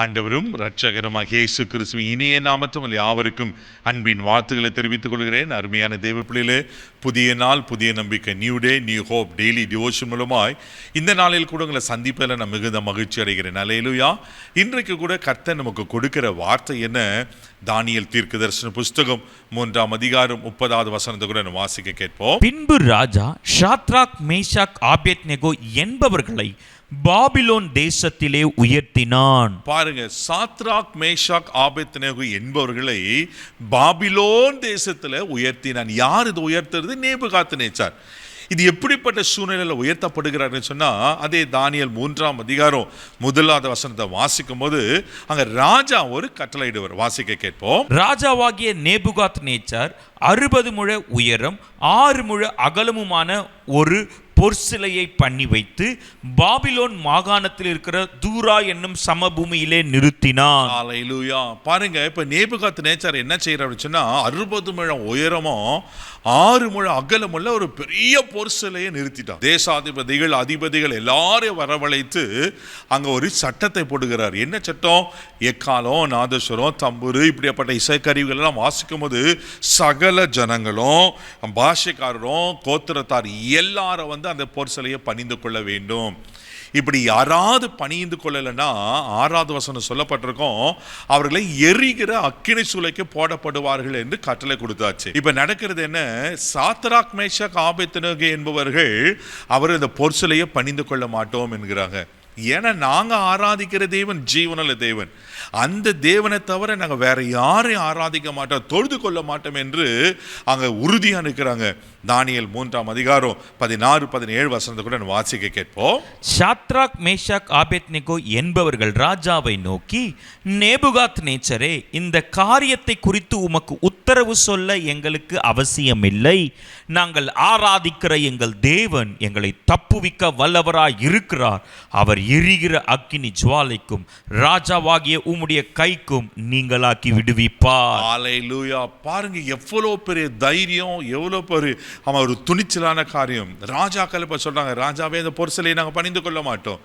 ஆண்டவரும் இரட்சகருமாகிய இயேசு கிறிஸ்துவின் இனிய நாமத்தில் யாவருக்கும் அன்பின் வாழ்த்துக்களை தெரிவித்துக் கொள்கிறேன். அருமையான தேவ பிள்ளைகளே, புதிய நாள், புதிய நம்பிக்கை, new day new hope daily devotion மூலமாய் இந்த நாளில் கூட உங்களை சந்திப்பதில் நான் மிகுந்த மகிழ்ச்சி அடைகிறேன். அல்லேலூயா. இன்றைக்கு கூட கர்த்தர் நமக்கு கொடுக்கிற வார்த்தை என்ன? தானியேல் தீர்க்கதரிசன புஸ்தகம் 3ஆம் அதிகாரம் 30வது வசனத்தை கூட நான் வாசிக்க கேட்போம். பின்பு ராஜா ஷாத்ராக், மேஷாக், ஆபேத்நேகோ என்பவர்களை பாபிலோன் தேசத்திலே உயர்த்தினான். பாருங்க, சாத்ராக், மேஷாக், ஆபேத்நேகோ என்பவர்களை பாபிலோன் தேசத்துல உயர்த்தினான். யார் இது உயர்த்துறது? நேபுகாத்நேச்சார். இது எப்படிப்பட்ட சூழ்நிலையில் உயர்த்தப்படுகிறார்னு சொன்னா, அதே தானியேல் 3ஆம் அதிகாரம் 1வது வசனத்தை வாசிக்கும் போது அங்க ராஜா ஒரு கட்டளையிடுவார். வாசிக்க கேட்போம். ராஜாவாகிய நேபுகாத்நேச்சார் 60 முழ உயரம் 6 முழ அகலமுமான ஒரு பொற்சிலையை பண்ணி வைத்து பாபிலோன் மாகாணத்தில் இருக்கிற தூரா என்னும் சமபூமியிலே நிறுத்தினான். அல்லேலூயா. பாருங்க, இப்ப நேபுகாத்நேச்சார் என்ன செய்யறாரு சொன்னா, 60 முழம் உயரமும் 6 முழ அகலமுள்ள ஒரு பெரிய பொற்சிலையை நிறுத்திட்டான். தேசாதிபதிகள், அதிபதிகள் எல்லாரையும் வரவழைத்து அங்க ஒரு சட்டத்தை போடுகிறார். என்ன சட்டம்? எக்காலம், நாதஸ்வரம், தம்புரு, இப்படிப்பட்ட இசைக்கருவிகள் எல்லாம் வாசிக்கும் போது சகல ஜனங்களும், பாஷைக்காரரும், கோத்திரத்தார் எல்லாரும் அந்த பொற்சிலையை பணிந்து கொள்ள வேண்டும். இப்படி யாராவது பணிந்து கொள்ளலைன்னா 6வது வசனம் சொல்லப்பட்டிருக்கும், அவர்களை எரிகிற அக்கினி சூளைக்கு போடப்படுவார்கள் என்று கட்டளை கொடுத்தாச்சு. இப்ப நடக்கிறது என்ன? சாத்ராக், மேஷாக், ஆபேத்நேகோ என்பவர்கள் அவர் இந்த பொற்சிலையை பணிந்து கொள்ள மாட்டோம் என்கிறாங்க. ஏன்னா நாங்க ஆராதிக்கிற தேவன் ஜீவனுள்ள தேவன், அந்த தேவனை தவிர நாங்க வேற யாரையும் ஆராதிக்க மாட்டோம், தொழுது கொள்ள மாட்டோம் என்று அங்க உறுதியா இருக்கிறாங்க. தானியேல் 3ஆம் அதிகாரம் 16, 17 வசனத்தை கூட வாசிக்க கேட்போம். ஷாத்ராக், மேஷாக், ஆபேத்நேகோ என்பவர்கள் ராஜாவை நோக்கி, நேபுகாத்நேச்சரே, இந்த காரியத்தை குறித்து உமக்கு உத்தரவு சொல்ல எங்களுக்கு அவசியமில்லை. நாங்கள் ஆராதிக்கிற எங்கள் தேவன் எங்களை தப்புவிக்க வல்லவராய் இருக்கிறார். அவர் எரிகிற அக்கினி ஜுவாலைக்கும் ராஜாவாகிய உம்முடைய கைக்கும் நீங்களாக்கி விடுவிப்பார். அல்லேலூயா. பாருங்க, எவ்வளவு பெரிய தைரியம், எவ்வளவு பெரிய ஒரு துணிச்சலான காரியம். ராஜாக்கள் இப்ப சொல்றாங்க, ராஜாவே இந்த பொற்சிலையை நாங்கள் பணிந்து கொள்ள மாட்டோம்,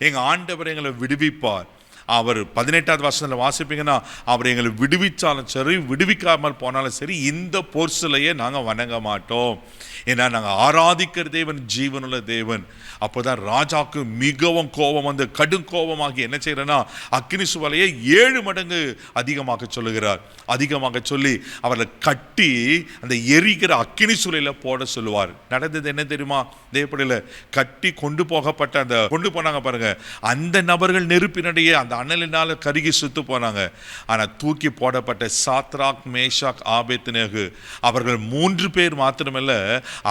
எங்க ஆண்டவர் எங்களை விடுவிப்பார். அவர் 18வது வசனத்தில் வாசிப்பீங்கன்னா, அவர் எங்களை விடுவிச்சாலும் சரி, விடுவிக்காமல் போனாலும் சரி, இந்த பொற்சிலையை நாங்கள் வணங்க மாட்டோம். ஏன்னா நாங்கள் ஆராதிக்கிற தேவன் ஜீவனுள்ள தேவன். அப்போதான் ராஜாக்கு மிகவும் கோபம் வந்து கடும் கோபமாகி என்ன செய்யறேன்னா, அக்கினி சுவலையை 7 மடங்கு அதிகமாக சொல்லுகிறார். அதிகமாக சொல்லி அவர்களை கட்டி அந்த எரிகிற அக்கினி சூளையில போட சொல்லுவார். நடந்தது என்ன தெரியுமா? தேவப்படையில கட்டி கொண்டு போகப்பட்ட அந்த கொண்டு போனாங்க பாருங்க, அந்த நபர்கள் நெருப்பினடையே அந்த அனலினால கருகி சுத்து போனாங்க. ஆனா தூக்கி போடப்பட்ட சாத்ராக், மேஷாக், ஆபேத்நேகோ அவர்கள் 3 பேர் மாத்திரமல்ல,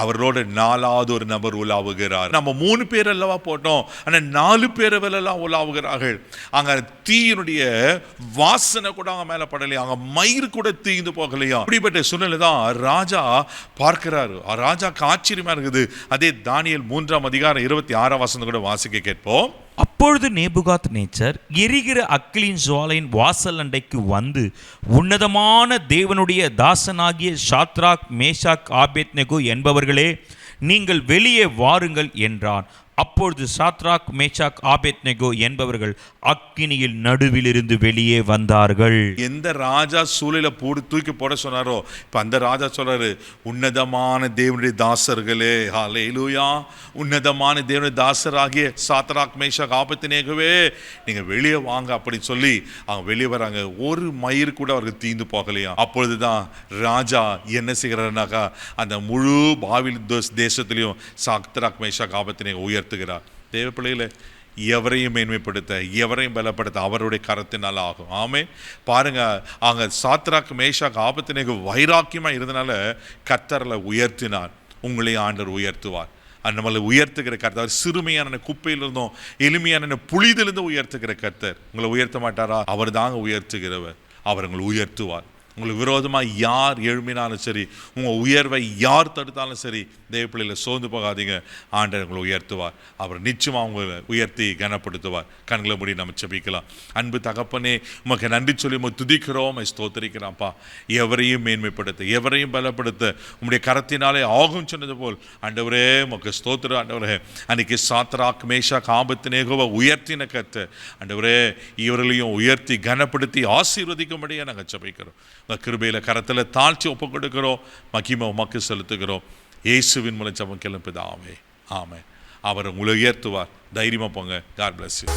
அவர்களோட 4வது ஒரு நபர் உலாவுகிறார். நம்ம 3 பேர் அல்லவா போட்டோம், ஆனா 4 பேர் எல்லாம் உலாவுகிறார்கள். அங்க தீயினுடைய வாசனை கூட அவங்க மேல படலையா, அங்க மயிர் கூட தீந்து போகலையா. அப்படிப்பட்ட சூழ்நிலை தான் ராஜா பார்க்கிறாரு. ராஜாக்கு ஆச்சரியமா இருக்குது. அதே தானியேல் 3ஆம் அதிகாரம் 26ஆம் வசனம் கூட வாசிக்க கேட்போம். அப்பொழுது நேபுகாத்நேச்சர் எரிகிற அக்கினியின் ஜுவாலையின் வாசல் அண்டைக்கு வந்து, உன்னதமான தேவனுடைய தாசனாகிய ஷாத்ராக், மேஷாக், ஆபேத்நேகோ என்பவர்களே, நீங்கள் வெளியே வாருங்கள் என்றான். அப்பொழுது சாத்ராக், மேஷாக், ஆபேத்நேகோ என்பவர்கள் அக்கினியில் நடுவில் இருந்து வெளியே வந்தார்கள். எந்த ராஜா சூளையில தூக்கி போட சொன்னாரோ, இப்ப அந்த ராஜா சொல்றாரு, உன்னதமான தேவனுடைய தாசர்களே, ஹல்லேலூயா, உன்னதமான தேவனுடைய தாசராகிய சாத்ராக், மேஷாக், ஆபேத்நேகோவே, நீங்க வெளியே வாங்க அப்படின்னு சொல்லி அவங்க வெளியே வராங்க. ஒரு மயிர் கூட அவருக்கு தீந்து போகலையா. அப்பொழுதுதான் ராஜா என்ன செய்கிறாருனாக்கா, அந்த முழு பாபில் தேசத்திலையும் சாத்ராக், மேஷாக், ஆபேத்நேகோ உயர்த்துகிறார். தேவ பிள்ளைகளே, எவரையும் மேன்மைப்படுத்த, எவரையும் பலப்படுத்த அவருடைய கரத்தினால ஆகும். ஆமே. பாருங்க, அங்க சாத்ராக், மேஷாக், ஆபேத்நேகோ வைராக்கியமா இருந்தனால கர்த்தர்ல உயர்த்தினார். உங்களையும் ஆண்டவர் உயர்த்துவார். நம்மளை உயர்த்துகிற கர்த்தர் சிறுமையான குப்பையிலிருந்தும் எளிமையான புலிதிலிருந்து உயர்த்துகிற கர்த்தர் உங்களை உயர்த்த மாட்டாரா? அவர் தாங்க உயர்த்துகிறவர். அவர் உங்களை உயர்த்துவார். உங்களுக்கு விரோதமாக யார் எழும்பினாலும் சரி, உங்கள் உயர்வை யார் தடுத்தாலும் சரி, தேவ பிள்ளைகளை சோர்ந்து போகாதீங்க. ஆண்டவர் உங்களை உயர்த்துவார். அவர் நிச்சயமாக உங்களை உயர்த்தி கனப்படுத்துவார். கண்களை மூடி நம்ம ஜெபிக்கலாம். அன்பு தகப்பனே, உமக்கு நன்றி சொல்லி உமக்கு துதிக்கிறோம், ஸ்தோத்திரிக்கிறான்ப்பா. எவரையும் மேன்மைப்படுத்த, எவரையும் பலப்படுத்த உம்முடைய கரத்தினாலே ஆகும் சொன்னது போல் ஆண்டவரே உமக்கு ஸ்தோத்திரம். ஆண்டவரே, அன்னைக்கு சாத்ராக் மேஷாக் ஆபேத்நேகோவை உயர்த்தின கர்த்தர், ஆண்டவரே இவர்களையும் உயர்த்தி கனப்படுத்தி ஆசீர்வதிக்கும்படியாக நாங்கள் ஜெபிக்கிறோம். கிருபையில கரத்தில் தாழ்த்தி ஒப்பு கொடுக்கிறோம். மகிமை உமக்கு செலுத்துகிறோம். இயேசுவின் மூலம் ஜெபம் கேளும் பிதாவே, ஆமென். அவர் உங்களை உயர்த்துவார். தைரியமா போங்க. God bless you.